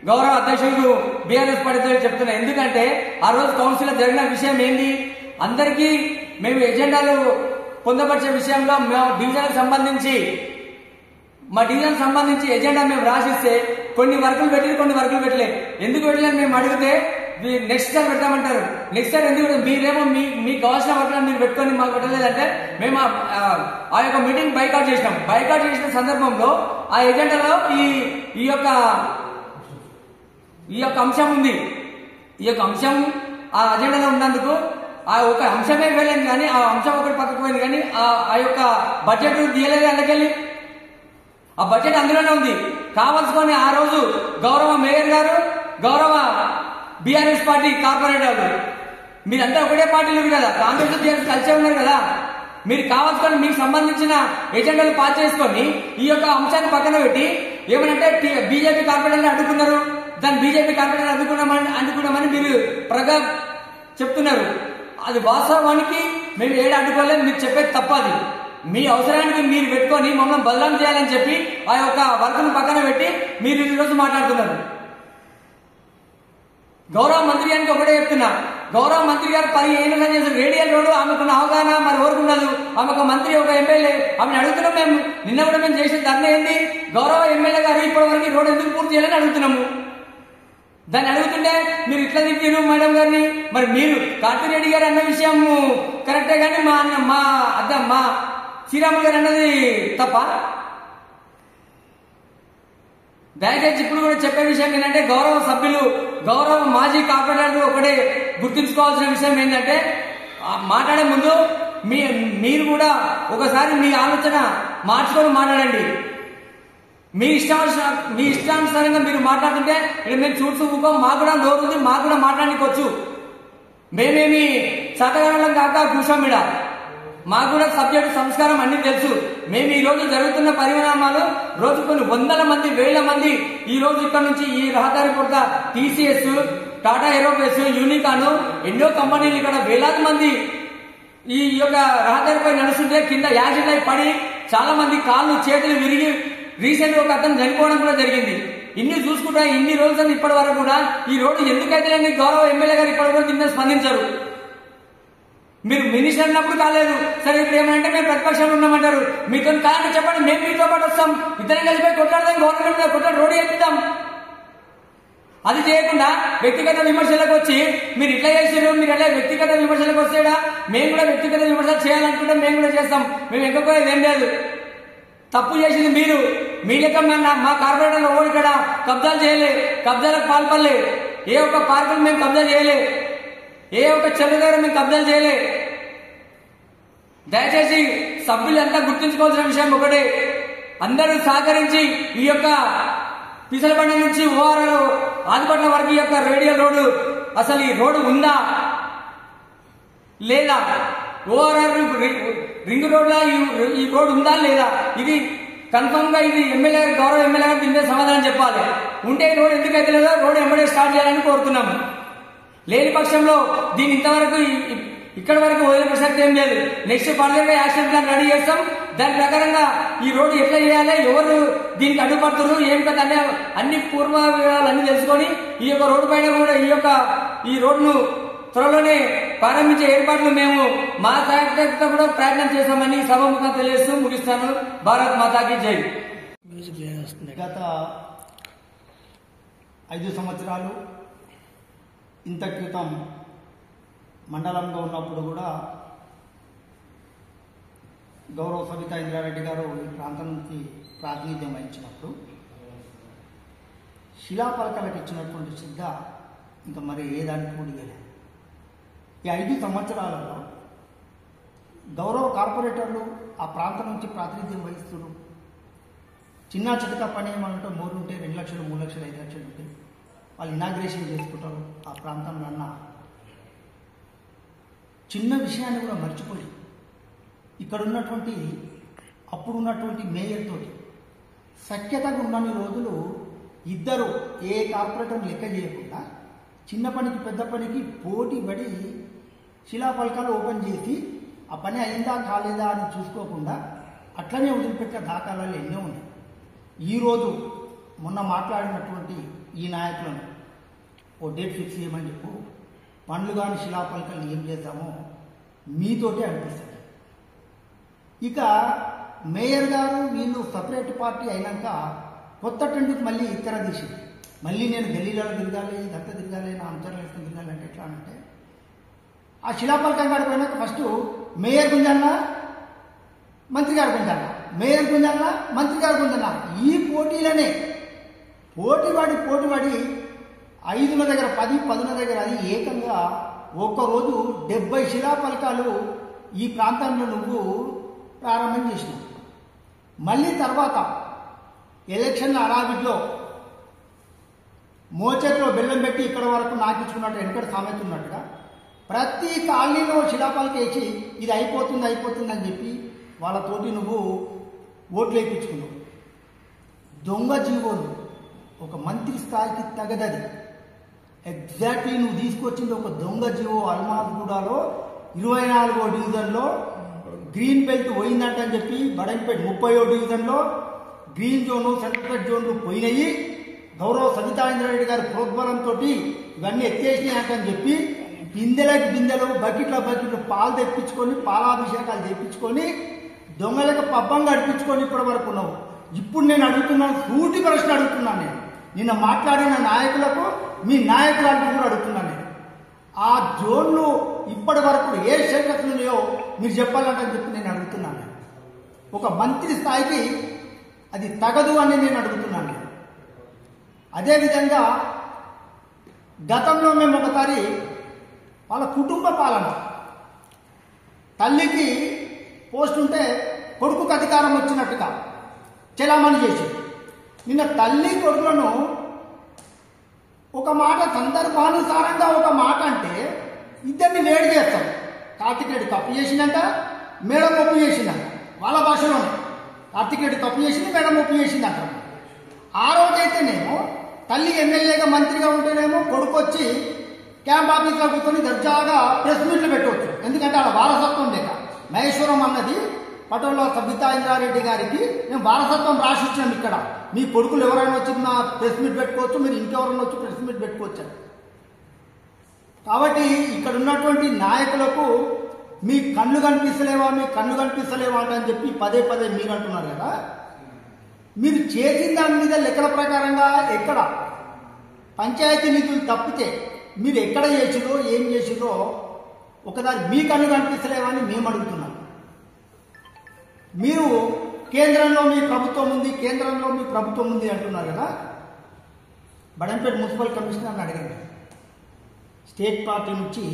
గౌరవ అధ్యక్షులు బీఆర్ఎస్ పార్టీ చెప్తున్నా. ఎందుకంటే ఆ రోజు కౌన్సిల్ లో జరిగిన విషయం ఏంటి? అందరికీ మేము ఎజెండాలు పొందపరిచే విషయంలో మా డివిజన్ సంబంధించి ఎజెండా మేము రాసిస్తే కొన్ని వర్కులు పెట్టి కొన్ని వర్కులు పెట్టలేదు. ఎందుకు పెట్టలేదు మేము అడిగితే నెక్స్ట్ సార్ పెడతామంటారు. నెక్స్ట్ సార్ ఎందుకు మీరేమో మీకు కావాల్సిన వర్గాన్ని మీరు పెట్టుకొని మాకు పెట్టలేదంటే మేము ఆ యొక్క మీటింగ్ బైకాట్ చేసినాం. బైకాట్ చేసిన సందర్భంలో ఆ ఎజెండాలో ఈ యొక్క అంశం ఉంది. ఈ యొక్క అంశం ఆ అజెండాలో ఉన్నందుకు ఆ ఒక అంశమే వెళ్ళింది, కానీ ఆ అంశం ఒకటి పక్కకు పోయింది, కానీ ఆ యొక్క బడ్జెట్ తీయలేదు. అందుకెళ్ళి ఆ బడ్జెట్ అందులోనే ఉంది. కావాల్సుకొని ఆ రోజు గౌరవ మేయర్ గారు, గౌరవ బీఆర్ఎస్ పార్టీ కార్పొరేటర్లు మీరంతా ఒకటే పార్టీలు కదా, కాంగ్రెస్ బీఆర్ఎస్ కలిసే ఉన్నారు కదా. మీరు కావాల్సుకొని మీకు సంబంధించిన ఎజెండాలు పాస్ చేసుకొని ఈ యొక్క అంశాన్ని పక్కన పెట్టి ఏమనంటే బీజేపీ కార్పొరేటర్లు అడ్డుకున్నారు, దాన్ని బీజేపీ కార్పొరేటర్ అడ్డుకున్నామని మీరు ప్రగా చెప్తున్నారు. అది వాస్తవానికి మేము ఏడు అడ్డుకోలేదు, మీరు చెప్పేది తప్పది. మీ అవసరానికి మీరు పెట్టుకొని మమ్మల్ని బదలాం చేయాలని చెప్పి ఆ యొక్క వర్క్ను పక్కన పెట్టి మీరు ఈరోజు మాట్లాడుతున్నారు. గౌరవ మంత్రి గారికి ఒకటే చెప్తున్నా, గౌరవ మంత్రి గారు 10 ఏళ్ళ చేసిన రేడియల్ రోడ్డు ఆమెకున్న అవగాహన మరి ఎవరికి ఉండదు. ఆమెకు మంత్రి ఒక ఎమ్మెల్యే ఆమెను అడుగుతున్నాం. మేము నిన్న కూడా మేము చేసిన ధర్నా ఏంది, గౌరవ ఎమ్మెల్యే గారు ఇప్పటి వరకు రోడ్డు ఎందుకు పూర్తి చేయాలని అడుగుతున్నాము. దాన్ని అడుగుతుంటే మీరు ఇట్లా తిప్పారు మేడం గారిని. మరి మీరు కార్తిరెడ్డి గారు అన్న విషయం కరెక్టే, కానీ మా శ్రీరాములు గారు అన్నది తప్ప. దయచేసి ఇప్పుడు కూడా చెప్పే విషయం ఏంటంటే గౌరవ సభ్యులు, గౌరవ మాజీ కార్పొరేటర్లు ఒకటే గుర్తుంచుకోవాల్సిన విషయం ఏంటంటే మాట్లాడే ముందు మీరు కూడా ఒకసారి మీ ఆలోచన మార్చుకొని మాట్లాడండి. మీ ఇష్టానుసారంగా మీరు మాట్లాడుతుంటే మేము చూసుకోం. మాకు కూడా నోరు ఉంది, మాకు కూడా మాట్లాడడానికి వచ్చు. మేమేమి చట్టగానం కాక కూర్చోమిడ, మాకు కూడా సబ్జెక్టు సంస్కారం అన్ని తెలుసు. మేము ఈ రోజు జరుగుతున్న పరిణామాలు రోజు కొన్ని వందల మంది, వేల మంది ఈ రోజు ఇక్కడ నుంచి ఈ రహదారి పొడత టీసీఎస్, టాటా ఏరోబేస్, యూనికాన్ ఎన్నో కంపెనీలు ఇక్కడ వేలాది మంది ఈ యొక్క రహదారిపై నడుస్తుంటే కింద యాక్సిడెంట్ అయి పడి చాలా మంది కాళ్ళు చేతులు విరిగి రీసెంట్ ఒక అతను చనిపోవడం కూడా జరిగింది. ఇన్ని చూసుకుంటా ఇన్ని రోజులు ఇప్పటి వరకు కూడా ఈ రోడ్డు ఎందుకైతే లేని గౌరవ ఎమ్మెల్యే గారు ఇప్పటి వరకు దీని స్పందించారు. మీరు మినిస్టర్ అన్నప్పుడు కాలేదు, సరే ఇప్పుడు ఏమంటే మేము ప్రతిపక్షంలో ఉన్నామంటారు. మీతో కాదంటే చెప్పండి, మేము మీతో పాటు వస్తాం, ఇద్దరం కలిసిపోయి కొట్లాడదాం, గవర్నమెంట్ మీద కొట్లాడి రోడ్డు వేపిద్దాం. అది చేయకుండా వ్యక్తిగత విమర్శలకు వచ్చి మీరు ఇట్లా చేసారు, మీరు ఎలా వ్యక్తిగత విమర్శలకు వస్తేడా మేము కూడా వ్యక్తిగత విమర్శలు చేయాలనుకుంటే మేము కూడా చేస్తాం. మేము ఎక్కకపోయేది ఏం లేదు. తప్పు చేసింది మీరు. మీ లెక్క మా కార్పొరేటర్లు ఓడి ఇక్కడ కబ్జాలు చేయలే, కబ్జాలకు పాల్పడలే, ఏ ఒక్క పార్కులు మేము కబ్జా చేయలే, ఏ ఒక్క చెరువు దగ్గర మేము కబ్జాలు చేయలే. దయచేసి సభ్యులంతా గుర్తుంచుకోవాల్సిన విషయం ఒకటే, అందరూ సహకరించి ఈ యొక్క పిసలబండ నుంచి ఓఆర్ఆర్ ఆదిపట్నం వరకు ఈ యొక్క రేడియల్ రోడ్డు, అసలు ఈ రోడ్డు ఉందా లేదా, ఓఆర్ఆర్ రింగ్ రోడ్లా ఈ రోడ్డు ఉందా లేదా, ఇది కన్ఫర్మ్ గా ఇది ఎమ్మెల్యే గౌరవ ఎమ్మెల్యే గారు దీని సమాధానం చెప్పాలి. ఉంటే ఈ రోడ్డు ఎందుకైతే లేదో రోడ్డు ఎంబడే స్టార్ట్ చేయాలని కోరుతున్నాము. లేని పక్షంలో దీని ఇంతవరకు ఇక్కడ వరకు వదిలే ప్రసక్తి ఏం లేదు. నెక్స్ట్ ఫర్దర్ గా యాక్షన్ ప్లాన్ రెడీ చేస్తాం. దాని ప్రకారంగా ఈ రోడ్డు ఎట్లా చేయాలి, ఎవరు దీనికి అడ్డుపడుతున్నారు, ఏం కదా అనే అన్ని పూర్వ వివరాలు అన్ని తెలుసుకొని ఈ యొక్క రోడ్డు పైన కూడా ఈ రోడ్డును త్వరలోనే ప్రారంభించే ఏర్పాట్లు మేము మా సహాయకత కూడా ప్రయత్నం చేస్తామని సభాముఖంగా తెలియజేస్తూ ముగిస్తాను. భారత్ మాతాకి జై. గత 5 సంవత్సరాలు ఇంత క్రితం మండలంలో ఉన్నప్పుడు కూడా గౌరవ సబితా ఇంద్రారెడ్డి గారు ఈ ప్రాంతం నుంచి ప్రాతినిధ్యం వహించినప్పుడు శిలాపలకలకు ఇచ్చినటువంటి శ్రద్ధ ఇంకా మరి ఏ దానికి కూడా లేదు. ఈ 5 సంవత్సరాలలో గౌరవ కార్పొరేటర్లు ఆ ప్రాంతం నుంచి ప్రాతినిధ్యం వహిస్తున్నారు. చిన్న చితక పని ఏమంటే 3 ఉంటే 2 లక్షలు, 3 లక్షలు, 5 లక్షలు ఉంటాయి. వాళ్ళు ఇనాగ్రేషన్ చేసుకుంటారు. ఆ ప్రాంతంలో అన్న చిన్న విషయాన్ని కూడా మర్చిపోయి ఇక్కడ ఉన్నటువంటి అప్పుడున్నటువంటి మేయర్ తోటి సఖ్యతగా ఉన్నన్ని రోజులు ఇద్దరు ఏ కార్పొరేటర్ లెక్క చేయకుండా చిన్న పనికి పెద్ద పనికి పోటీ పడి శిలాఫలకాలు ఓపెన్ చేసి ఆ పని అయిందా కాలేదా అని చూసుకోకుండా అట్లనే వదిలిపెట్టే దాఖలాలు ఎన్నో ఉన్నాయి. ఈరోజు మొన్న మాట్లాడినటువంటి ఈ నాయకులను ఓ డేట్ ఫిక్స్ చేయమని చెప్పు, పండ్లు కాని శిలాఫలకాలు ఏం చేద్దామో మీతోటే అనిపిస్తుంది. ఇక మేయర్ గారు వీళ్ళు సపరేట్ పార్టీ అయినాక కొత్త టెండుకు మళ్ళీ ఇతర దిశ మళ్ళీ నేను గల్లీలలో తిరగాలి, ఇదంతా తిరగాలి, నా అంచనా వేసుకుని తిరగాలి అంటే ఎట్లా అంటే ఆ శిలాపలకం కాడిపోయినాక ఫస్ట్ మేయర్ గుంజాలన్నా మంత్రి గారు గుంజాలన్నా, మేయర్ గుంజాలన్నా మంత్రి గారు గుంజాలన్నా, ఈ పోటీలనే పోటీపడి 5ల దగ్గర 10, 10ల దగ్గర అది ఏకంగా ఒక్కరోజు 70 శిలాపలకాలు ఈ ప్రాంతంలో నువ్వు ప్రారంభం చేసినావు. మళ్ళీ తర్వాత ఎలక్షన్ల హడావిడిలో మోచేతిలో బెల్లం పెట్టి ఇక్కడ వరకు నాకించుకున్నట్టు వెనకటి సామెత ఉన్నట్టుగా ప్రతి కాలనీలో శిలాపలక వేసి ఇది అయిపోతుంది అని చెప్పి వాళ్ళతోటి నువ్వు ఓట్లు వేయించుకున్నావు. దొంగ జీవోలు ఒక మంత్రి స్థాయికి తగదది. ఎగ్జాక్ట్లీ నువ్వు తీసుకొచ్చింది ఒక దొంగ జీవో. అల్మాజ్గూడలో 24వ డివిజన్లో గ్రీన్ బెల్ట్ పోయిందంటని చెప్పి బడంపేట 30వ డివిజన్లో గ్రీన్ జోను, సెంట్రల్ జోన్లు పోయినాయి. గౌరవ సబితా ఇంద్రారెడ్డి గారి ప్రోద్బలంతో ఇవన్నీ ఎత్తేసినాయంటని చెప్పి బిందెలు బకెట్లు పాలు తెప్పించుకొని పాలాభిషేకాలు తెప్పించుకొని దొంగలకు పబ్బం గడిపించుకొని ఇప్పటి వరకు ఉన్నావు. ఇప్పుడు నేను అడుగుతున్నాను, సూటి ప్రశ్న అడుగుతున్నాను. నేను నిన్న మాట్లాడిన నాయకులకు, మీ నాయకులకు కూడా అడుగుతున్నాను. నేను ఆ జోన్లు ఇప్పటి వరకు ఏ శాఖలు ఉన్నాయో మీరు చెప్పాలంటని చెప్పి నేను అడుగుతున్నాను. ఒక మంత్రి స్థాయికి అది తగదు అని నేను అడుగుతున్నాను. అదేవిధంగా గతంలో మేము ఒకసారి వాళ్ళ కుటుంబ పాలన, తల్లికి పోస్ట్ ఉంటే కొడుకుకు అధికారం వచ్చినట్టుగా చెలామణి చేసి నిన్న తల్లి కొడుకులను ఒక మాట సందర్భానుసారంగా ఒక మాట అంటే ఇద్దరిని వేడి చేస్తాం. కార్తిక్ రెడ్డి తప్పు చేసిందంట, మేడం ఒప్పు చేసిందంట. వాళ్ళ భాషలోనే కార్తిక్ రెడ్డి తప్పు చేసింది, మేడం ఒప్పు చేసిందంట. ఆ రోజైతేనేమో తల్లి ఎమ్మెల్యేగా మంత్రిగా ఉంటేనేమో కొడుకు వచ్చి క్యాంప్ ఆఫీస్లో కూర్చొని దర్జాగా ప్రెస్ మీట్లు పెట్టవచ్చు. ఎందుకంటే అలా వారసత్వం లేక మహేశ్వరం అన్నది పటోళ్ళ సబితా ఇంద్రారెడ్డి గారికి మేము వారసత్వం రాసి ఇచ్చాం. ఇక్కడ మీ కొడుకులు ఎవరైనా వచ్చి నా ప్రెస్ మీట్ పెట్టుకోవచ్చు, మీరు ఇంకెవరైనా వచ్చి ప్రెస్ మీట్ పెట్టుకోవచ్చు. కాబట్టి ఇక్కడ ఉన్నటువంటి నాయకులకు మీ కళ్ళు కనిపిస్తలేవా అని చెప్పి పదే మీరు అంటున్నారు కదా. మీరు చేసిన దాని మీద లెక్కల ప్రకారంగా ఎక్కడ పంచాయతీ నిధులు తప్పితే మీరు ఎక్కడ చేసిరో ఏం చేసిరో ఒకదాని మీ కళ్ళు కనిపిస్తలేవా అని మేము అడుగుతున్నాం. మీరు కేంద్రంలో మీ ప్రభుత్వం ఉంది అంటున్నారు కదా. బడంపేట మున్సిపల్ కమిషనర్ని అడిగాను, స్టేట్ పార్టీ నుంచి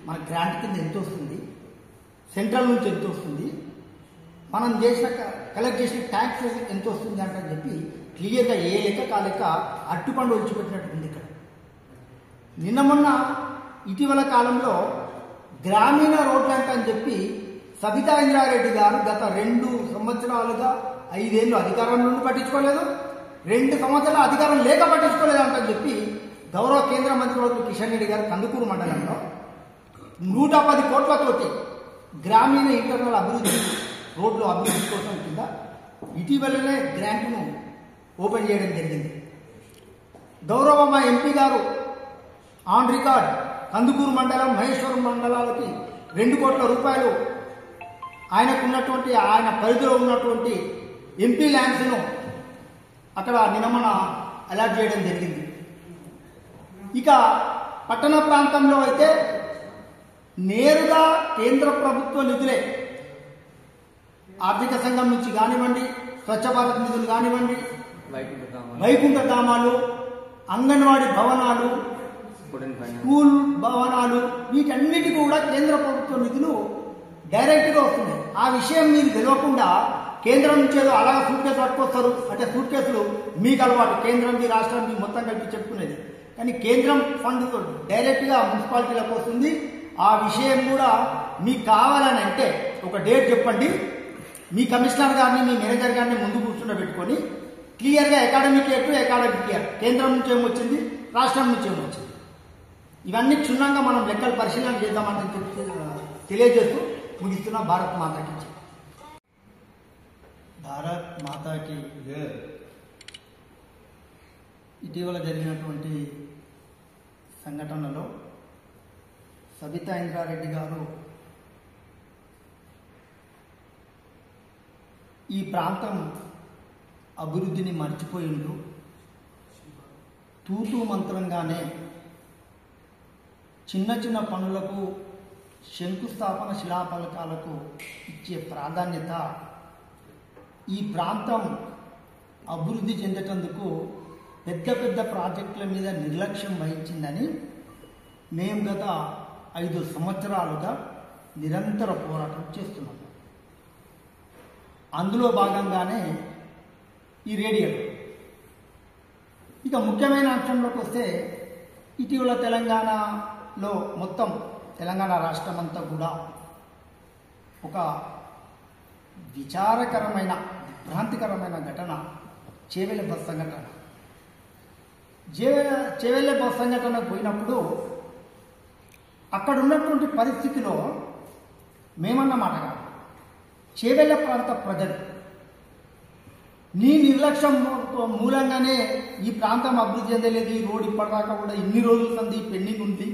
మన గ్రాంట్ కింద ఎంత వస్తుంది, సెంట్రల్ నుంచి ఎంత వస్తుంది, మనం కలెక్ట్ చేసిన ట్యాక్స్ ఎంత వస్తుంది అంటని చెప్పి క్లియర్గా ఏ లెక్క కాలేక అట్టుపండు ఒలిచిపెట్టినట్టుంది. ఇక్కడ నిన్న మొన్న ఇటీవల కాలంలో గ్రామీణ రోడ్లంట అని చెప్పి సబితా ఇంద్రారెడ్డి గారు గత 2 సంవత్సరాలుగా 5 ఏళ్ళు అధికారంలో పట్టించుకోలేదు, 2 సంవత్సరాల అధికారం లేక పట్టించుకోలేదు అంటని చెప్పి గౌరవ కేంద్ర మంత్రి కిషన్ రెడ్డి గారు కందుకూరు మండలంలో 110 కోట్లతోటి గ్రామీణ ఇంటర్నల్ అభివృద్ధి రోడ్లు అభివృద్ధి కోసం కింద ఇటీవలనే గ్రాంట్ను ఓపెన్ చేయడం జరిగింది. గౌరవ మా ఎంపీ గారు ఆన్ రికార్డ్ కందుకూరు మండలం, మహేశ్వరం మండలాలకి 2 కోట్ల రూపాయలు ఆయన పరిధిలో ఉన్నటువంటి ఎంపీ ల్యాండ్స్ను అక్కడ నిన్న అలాట్ చేయడం జరిగింది. ఇక పట్టణ ప్రాంతంలో అయితే నేరుగా కేంద్ర ప్రభుత్వ నిధులే ఆర్థిక సంఘం నుంచి కానివ్వండి, స్వచ్ఛ భారత్ నిధులు కానివ్వండి, వైకుంఠ ధామాలు, అంగన్వాడీ భవనాలు, స్కూల్ భవనాలు, వీటన్నిటి కూడా కేంద్ర ప్రభుత్వ నిధులు డైరెక్ట్గా వస్తున్నాయి. ఆ విషయం మీరు తెలియకుండా కేంద్రం నుంచి ఏదో అలాగా సూట్ కేసు పట్టుకొస్తారు. అంటే సూట్ కేసులు మీకు అలవాటు, కేంద్రంకి రాష్ట్రానికి మొత్తం కలిపి చెప్పుకునేది. కానీ కేంద్రం ఫండ్ డైరెక్ట్గా మున్సిపాలిటీలకు వస్తుంది. ఆ విషయం కూడా మీకు కావాలని అంటే ఒక డేట్ చెప్పండి, మీ కమిషనర్ గారిని, మీ మేనేజర్ గారిని ముందు కూర్చుండబెట్టుకొని క్లియర్గా అకాడమిక్ ఇయర్ కేంద్రం నుంచి ఏమొచ్చింది, రాష్ట్రం నుంచి ఏమొచ్చింది, ఇవన్నీ క్షుణ్ణంగా మనం లెక్కలు పరిశీలన చేద్దామని తెలియజేస్తూ ముగిస్తున్న భారత్ మాతాకి. భారత్ మాతాకి ఇటీవల జరిగినటువంటి సంఘటనలో సబితా ఇంద్రారెడ్డి గారు ఈ ప్రాంతం అభివృద్ధిని మర్చిపోయిండ్రు, తూతూ మంత్రంగానే చిన్న చిన్న పనులకు శంకుస్థాపన శిలాఫలకాలకు ఇచ్చే ప్రాధాన్యత ఈ ప్రాంతం అభివృద్ధి చెందేటందుకు పెద్ద పెద్ద ప్రాజెక్టుల మీద నిర్లక్ష్యం వహించిందని మేము గత 5 సంవత్సరాలుగా నిరంతర పోరాటం చేస్తున్నాం. అందులో భాగంగానే ఈ రేడియల్. ఇక ముఖ్యమైన అంశంలోకి వస్తే ఇటీవల తెలంగాణలో మొత్తం తెలంగాణ రాష్ట్రం అంతా కూడా ఒక విచారకరమైన విభ్రాంతికరమైన ఘటన చేవెళ్ళ బస్ సంఘటన. చేవెళ్ళ బస్ సంఘటన పోయినప్పుడు అక్కడ ఉన్నటువంటి పరిస్థితిలో మేమన్న మాట కాదు, చేవెళ్ళ ప్రాంత ప్రజలు నీ నిర్లక్ష్యం మూలంగానే ఈ ప్రాంతం అభివృద్ధి చెందలేదు, ఈ రోడ్ ఇప్పటిదాకా కూడా ఇన్ని రోజుల సంది పెండింగ్ ఉంది,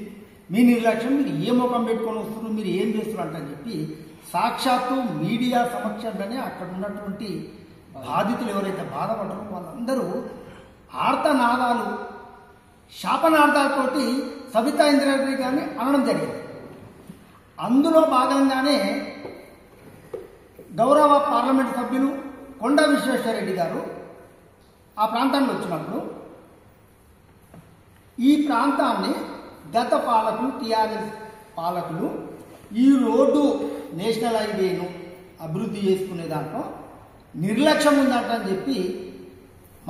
మీ నిర్లక్ష్యం, మీరు ఏ ముఖం పెట్టుకొని వస్తున్నారు, మీరు ఏం చేస్తున్నారు అంటని చెప్పి సాక్షాత్తు మీడియా సమక్షంలోనే అక్కడ ఉన్నటువంటి బాధితులు ఎవరైతే బాధపడరో వాళ్ళందరూ ఆర్తనాదాలు శాపనార్థాలతోటి సబితా ఇంద్రారెడ్డి గారిని అనడం జరిగింది. అందులో భాగంగానే గౌరవ పార్లమెంటు సభ్యులు కొండా విశ్వేశ్వరరెడ్డి గారు ఆ ప్రాంతానికి వచ్చినప్పుడు ఈ ప్రాంతాన్ని గత పాలకులు టీఆర్ఎస్ పాలకులు ఈ రోడ్డు నేషనల్ హైవేను అభివృద్ధి చేసుకునే దాంట్లో నిర్లక్ష్యం ఉందంట అని చెప్పి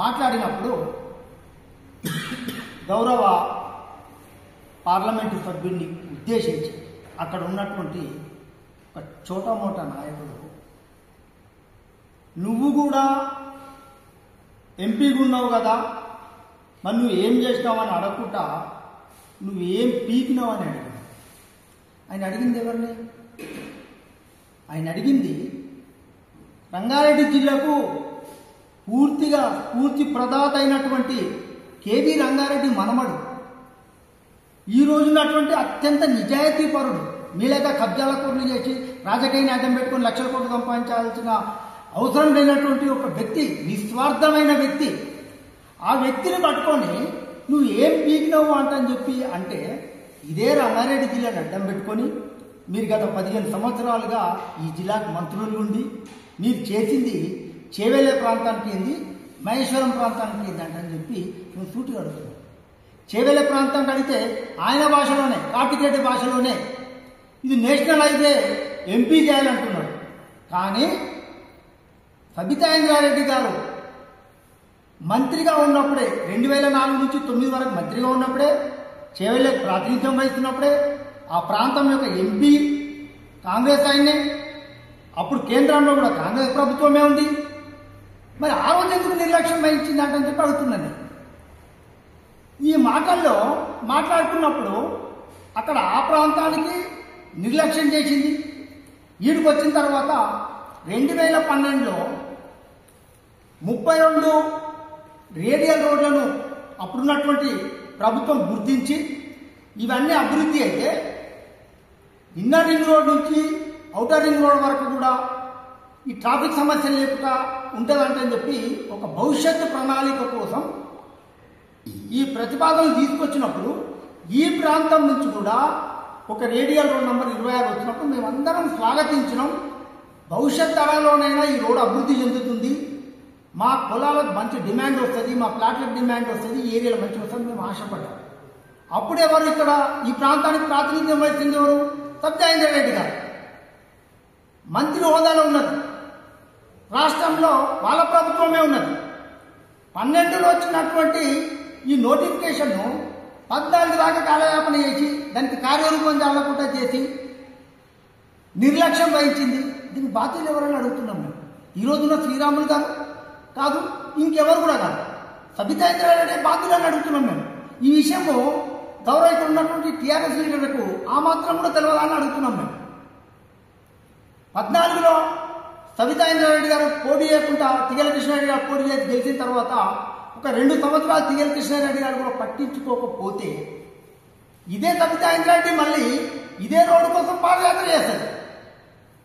మాట్లాడినప్పుడు గౌరవ పార్లమెంటు సభ్యుడిని ఉద్దేశించి అక్కడ ఉన్నటువంటి ఒక చోటమోటా నాయకుడు, నువ్వు కూడా ఎంపీగా ఉన్నావు కదా, మరి నువ్వు ఏం చేసినావని అడగకుండా నువ్వు ఏం పీకినావు అని అడిగాడు. ఆయన అడిగింది ఎవరిని? ఆయన అడిగింది రంగారెడ్డి జిల్లాకు పూర్తి ప్రదాత అయినటువంటి కేవీ రంగారెడ్డి మనమడు, ఈ రోజున్నటువంటి అత్యంత నిజాయితీ పరుడు, మీలాగా కబ్జాల కోర్లు చేసి రాజకీయాన్ని అడ్డం పెట్టుకుని లక్షల కోట్లు సంపాదించాల్సిన అవసరం లేనటువంటి ఒక వ్యక్తి, నిస్వార్థమైన వ్యక్తి. ఆ వ్యక్తిని పట్టుకొని నువ్వు ఏం పీకినావు అంటని చెప్పి అంటే, ఇదే రంగారెడ్డి జిల్లాని అడ్డం పెట్టుకొని మీరు గత 15 సంవత్సరాలుగా ఈ జిల్లాకు మంత్రులు ఉండి మీరు చేసింది చేవెళ్ళే ప్రాంతానికి ఏంది, మహేశ్వరం ప్రాంతానికి ఏంది అంటని చెప్పి నువ్వు సూటిగా అడుగుతున్నావు. చేవెళ్ళే ప్రాంతానికి అడిగితే ఆయన భాషలోనే, కార్తికేయ భాషలోనే ఇది నేషనల్ హైవే ఎంపీ చేయాలంటున్నాడు. కానీ సబితా ఇంద్రారెడ్డి గారు మంత్రిగా ఉన్నప్పుడే 2004 నుంచి 2009 వరకు మంత్రిగా ఉన్నప్పుడే, చేవెళ్ళకి ప్రాతినిధ్యం వహిస్తున్నప్పుడే ఆ ప్రాంతం యొక్క ఎంపీ కాంగ్రెస్ ఆయనే, అప్పుడు కేంద్రంలో కూడా కాంగ్రెస్ ప్రభుత్వమే ఉంది. మరి ఆ రోజు ఎందుకు నిర్లక్ష్యం వహించిందంటని చెప్పి అడుగుతున్నాను. ఈ మాటల్లో మాట్లాడుతున్నప్పుడు అక్కడ ఆ ప్రాంతానికి నిర్లక్ష్యం చేసింది. ఈడికి వచ్చిన తర్వాత 2012లో 32 రేడియల్ రోడ్లను అప్పుడున్నటువంటి ప్రభుత్వం గుర్తించి ఇవన్నీ అభివృద్ధి అయితే ఇన్నర్ రింగ్ రోడ్ నుంచి ఔటర్ రింగ్ రోడ్ వరకు కూడా ఈ ట్రాఫిక్ సమస్యలు లేకుండా ఉంటుందంటని చెప్పి ఒక భవిష్యత్తు ప్రణాళిక కోసం ఈ ప్రతిపాదనలు తీసుకొచ్చినప్పుడు ఈ ప్రాంతం నుంచి కూడా ఒక రేడియల్ రోడ్ నంబర్ 26 వచ్చినప్పుడు మేమందరం స్వాగతించినాం. భవిష్యత్ తరాల్లోనైనా ఈ రోడ్ అభివృద్ధి చెందుతుంది, మా పొలాలకు మంచి డిమాండ్ వస్తుంది, మా ప్లాట్లకు డిమాండ్ వస్తుంది, ఈ ఏరియాలో మంచి వస్తుంది మేము ఆశపడ్డాం. అప్పుడు ఎవరు ఇక్కడ ఈ ప్రాంతానికి ప్రాతినిధ్యం వహిస్తుంది? ఎవరు? సబితా ఇంద్రారెడ్డి గారు మంత్రి హోదాలో ఉన్నది, రాష్ట్రంలో వాళ్ళ ప్రభుత్వమే ఉన్నది. 12లో వచ్చినటువంటి ఈ నోటిఫికేషన్ను 14 దాకా కాలయాపన చేసి దానికి కార్యరూపం చాలకుండా చేసి నిర్లక్ష్యం వహించింది. దీనికి బాధ్యతలు ఎవరైనా అడుగుతున్నాం మేము. ఈ రోజున శ్రీరాములు గారు కాదు, ఇంకెవరు కూడా కాదు, సబితా ఇంద్రారెడ్డి బాధ్యులని అడుగుతున్నాం మేము. ఈ విషయము గౌరవ ఇక్కడ ఉన్నటువంటి టీఆర్ఎస్ లీడర్లకు ఆ మాత్రం కూడా తెలియదని అడుగుతున్నాం మేము. 14లో సబితా ఇంద్రారెడ్డి గారు పోటీ చేయకుండా తిగల కృష్ణారెడ్డి గారు పోటీ చేసి గెలిచిన తర్వాత ఒక 2 సంవత్సరాలు తిగల కృష్ణారెడ్డి గారు కూడా పట్టించుకోకపోతే ఇదే సబితా ఇంద్రారెడ్డి మళ్ళీ ఇదే రోడ్డు కోసం పాదయాత్ర చేస్తారు.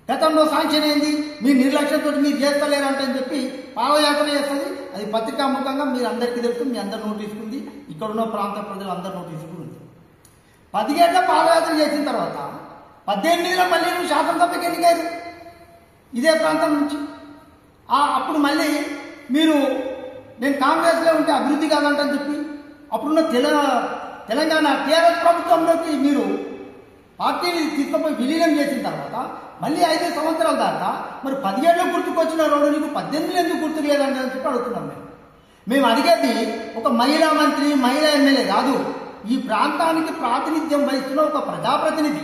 గతంలో శాంక్షన్ అయింది, మీ నిర్లక్ష్యంతో మీరు చేస్తలేరంటే అని చెప్పి పాదయాత్ర చేస్తుంది. అది పత్రికాముఖంగా మీరు అందరికీ తెలుసు, మీ అందరు నోటీసుకు ఉంది, ఇక్కడున్న ప్రాంత ప్రజలు అందరు నోటీసుకు ఉంది. 10 గంటల పాదయాత్ర చేసిన తర్వాత 18లో మళ్ళీ నువ్వు శాసనసభకి ఎన్నికయ్యారు ఇదే ప్రాంతం నుంచి. అప్పుడు మళ్ళీ మీరు నేను కాంగ్రెస్లో ఉంటే అభివృద్ధి కాదంటని చెప్పి అప్పుడున్న తెలంగాణ టీఆర్ఎస్ ప్రభుత్వంలోకి మీరు పార్టీని తీసుకుపోయి విలీనం చేసిన తర్వాత మళ్ళీ 5 సంవత్సరాల దాకా మరి 10 ఏళ్ళు గుర్తుకొచ్చిన రోడ్డు నీకు 18 ఎందుకు గుర్తుకు లేదని చెప్పి అడుగుతున్నాం. మేము అడిగేది ఒక మహిళా మంత్రి, మహిళా ఎమ్మెల్యే కాదు, ఈ ప్రాంతానికి ప్రాతినిధ్యం వహిస్తున్న ఒక ప్రజాప్రతినిధి.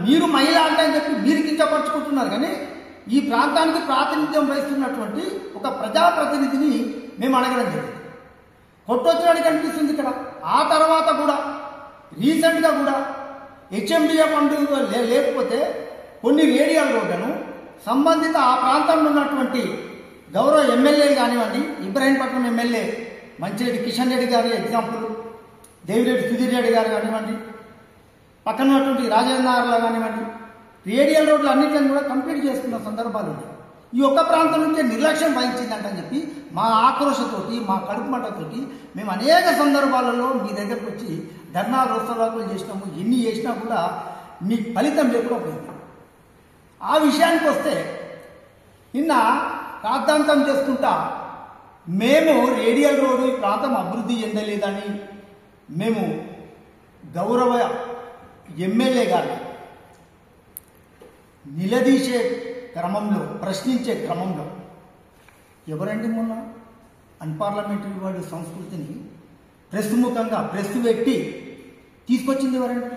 మీరు మహిళ అంటే అని చెప్పి మీరు కించపరుచుకుంటున్నారు, కానీ ఈ ప్రాంతానికి ప్రాతినిధ్యం వహిస్తున్నటువంటి ఒక ప్రజాప్రతినిధిని మేము అడగడం జరిగింది. కొట్టొచ్చినట్టు కనిపిస్తుంది ఇక్కడ. ఆ తర్వాత కూడా రీసెంట్గా కూడా హెచ్ఎండిఏ ఫండ్ లేకపోతే కొన్ని రేడియల్ రోడ్లను సంబంధిత ఆ ప్రాంతంలో ఉన్నటువంటి గౌరవ ఎమ్మెల్యేలు కానివ్వండి, ఇబ్రహీంపట్నం ఎమ్మెల్యే మంచిరెడ్డి కిషన్ రెడ్డి గారి ఎగ్జాంపుల్, దేవిరెడ్డి సుధీర్ రెడ్డి గారు కానివ్వండి, పక్కన ఉన్నటువంటి రాజేంద్రలో కానివ్వండి, రేడియల్ రోడ్లు అన్నింటిని కూడా కంప్లీట్ చేసుకున్న సందర్భాలు ఉన్నాయి. ఈ ఒక్క ప్రాంతం నుంచే నిర్లక్ష్యం వహించిందంటని చెప్పి మా ఆక్రోశతోటి, మా కడుపు మంటతోటి మేము అనేక సందర్భాలలో మీ దగ్గరకు వచ్చి ధర్నా రోస్తవాకులు చేసినాము. ఎన్ని చేసినా కూడా మీకు ఫలితం లేకుండా పోయింది. ఆ విషయానికి వస్తే నిన్న రాద్ధాంతం చేసుకుంటా మేము రేడియల్ రోడ్డు ఈ ప్రాంతం అభివృద్ధి చెందలేదని మేము గౌరవ ఎమ్మెల్యే గారు నిలదీసే క్రమంలో, ప్రశ్నించే క్రమంలో ఎవరండి మొన్న అన్పార్లమెంటరీ వాడి సంస్కృతిని ప్రెస్ ముఖంగా ప్రెస్ పెట్టి తీసుకొచ్చింది ఎవరండి?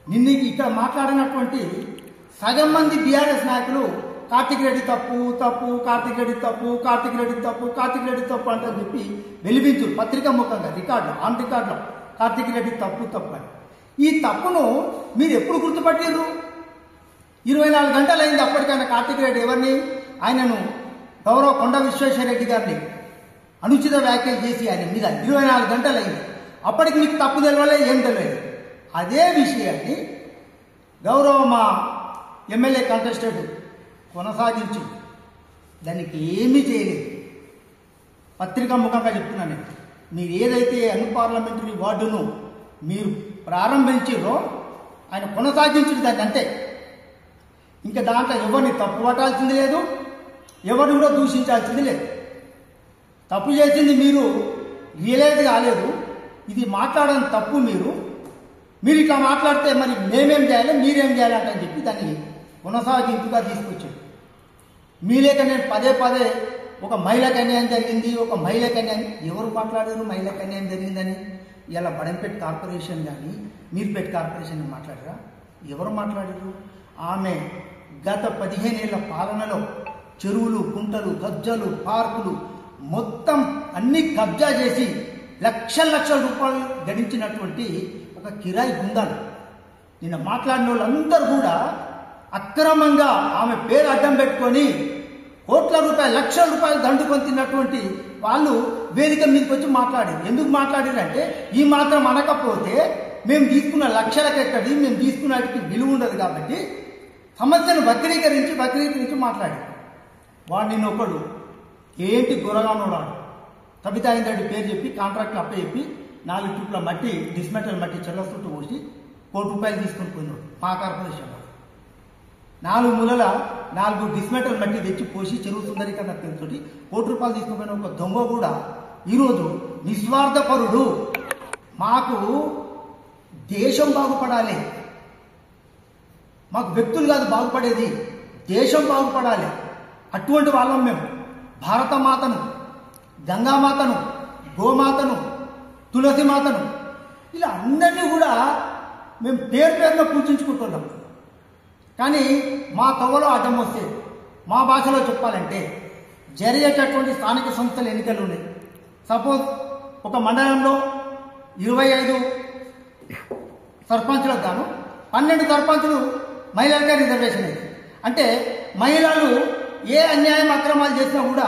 నిన్న ఇక్కడ మాట్లాడినటువంటి సగం మంది బీఆర్ఎస్ నాయకులు కార్తిక్ రెడ్డి తప్పు తప్పు, కార్తిక్ రెడ్డి తప్పు, కార్తిక్ రెడ్డి తప్పు, కార్తిక్ రెడ్డి తప్పు అంటే చెప్పి వెలిపించు పత్రికా ముఖంగా రికార్డు, ఆన్ రికార్డులో కార్తిక్ రెడ్డి తప్పు తప్పు అని. ఈ తప్పును మీరు ఎప్పుడు గుర్తుపట్టారు? 24 గంటలు అయింది అప్పటికైనా కార్తిక్ రెడ్డి ఎవరిని, ఆయనను గౌరవ కొండ విశ్వేశ్వరరెడ్డి గారిని అనుచిత వ్యాఖ్యలు చేసి ఆయన మీద 24 గంటలు అయింది. అప్పటికి మీకు తప్పు తెలియలే, ఏం తెలియదు. అదే విషయాన్ని గౌరవ మా ఎమ్మెల్యే కంటెస్టెడ్ కొనసాగించి దానికి ఏమీ చేయలేదు. పత్రికా ముఖంగా చెప్తున్నాను, మీరు ఏదైతే అన్పార్లమెంటరీ వార్డును మీరు ప్రారంభించారో ఆయన కొనసాగించిన దాన్ని అంతే. ఇంకా దాంట్లో ఎవరిని తప్పు పట్టాల్సింది లేదు, ఎవరిని కూడా దూషించాల్సింది లేదు. తప్పు చేసింది మీరు రియలైజ్ కాలేదు, ఇది మాట్లాడడం తప్పు. మీరు ఇట్లా మాట్లాడితే మరి మేమేం చేయాలి, మీరేం చేయాలి అని చెప్పి దాన్ని కొనసాగింపుగా తీసుకొచ్చాడు. మీ లేక నేను పదే పదే ఒక మహిళకు అన్యాయం జరిగింది, ఒక మహిళకు అన్యాయం, ఎవరు మాట్లాడారు మహిళకు అన్యాయం జరిగిందని? ఇలా బడంపేట కార్పొరేషన్ కానీ మీర్పేట కార్పొరేషన్ మాట్లాడరా? ఎవరు మాట్లాడారు? ఆమె గత 15 ఏళ్ల పాలనలో చెరువులు, కుంటలు, కబ్జాలు, పార్కులు మొత్తం అన్ని కబ్జా చేసి లక్షల రూపాయలు గడించినటువంటి ఒక కిరాయి గుండాలు. నిన్న మాట్లాడిన వాళ్ళందరూ కూడా అక్రమంగా ఆమె పేరు అడ్డం పెట్టుకొని కోట్ల రూపాయలు, లక్షల రూపాయలు దండుకొని తిన్నటువంటి వాళ్ళు వేదిక మీదకి వచ్చి మాట్లాడారు. ఎందుకు మాట్లాడారంటే ఈ మాత్రం అనకపోతే మేము తీసుకున్న లక్షలకు ఎక్కడి, మేము తీసుకున్న వాటికి విలువ ఉండదు కాబట్టి సమస్యను వక్రీకరించి మాట్లాడారు. వాడు నిన్నొకడు ఏంటి గురగానోడాడు కవితాయింద్ రెడ్డి పేరు చెప్పి కాంట్రాక్ట్లు అప్పచెప్పి 4 ట్రిప్ల మట్టి, డిస్మెటల్ మట్టి చెల్లసుట్టు పోసి ₹1 కోటి తీసుకొని పోయినాడు. మా కార్పొరేషన్ 4 మూలల 4 డిస్మెటల్ మట్టి తెచ్చి పోసి చెరువు సుందరీకరణ పేరుతో ₹1 కోటి తీసుకుపోయిన ఒక దొంగ కూడా ఈరోజు నిస్వార్థపరుడు. మాకు దేశం బాగుపడాలి, మాకు వ్యక్తులు కాదు బాగుపడేది, దేశం బాగుపడాలి. అటువంటి వాళ్ళం మేము. భారతమాతను, గంగామాతను, గోమాతను, తులసిమాతను ఇలా అందరినీ కూడా మేము పేరున పూజించుకుంటున్నాం. కానీ మా తవ్వలో అడ్డం వస్తే, మా భాషలో చెప్పాలంటే జరిగేటటువంటి స్థానిక సంస్థల ఎన్నికలు ఉన్నాయి. సపోజ్ ఒక మండలంలో 25 సర్పంచులకు గాను 12 సర్పంచులు మహిళలకే రిజర్వేషన్ అయింది. అంటే మహిళలు ఏ అన్యాయం అక్రమాలు చేసినా కూడా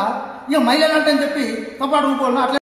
ఇక మహిళలు అంటే చెప్పి తపాడు అట్లా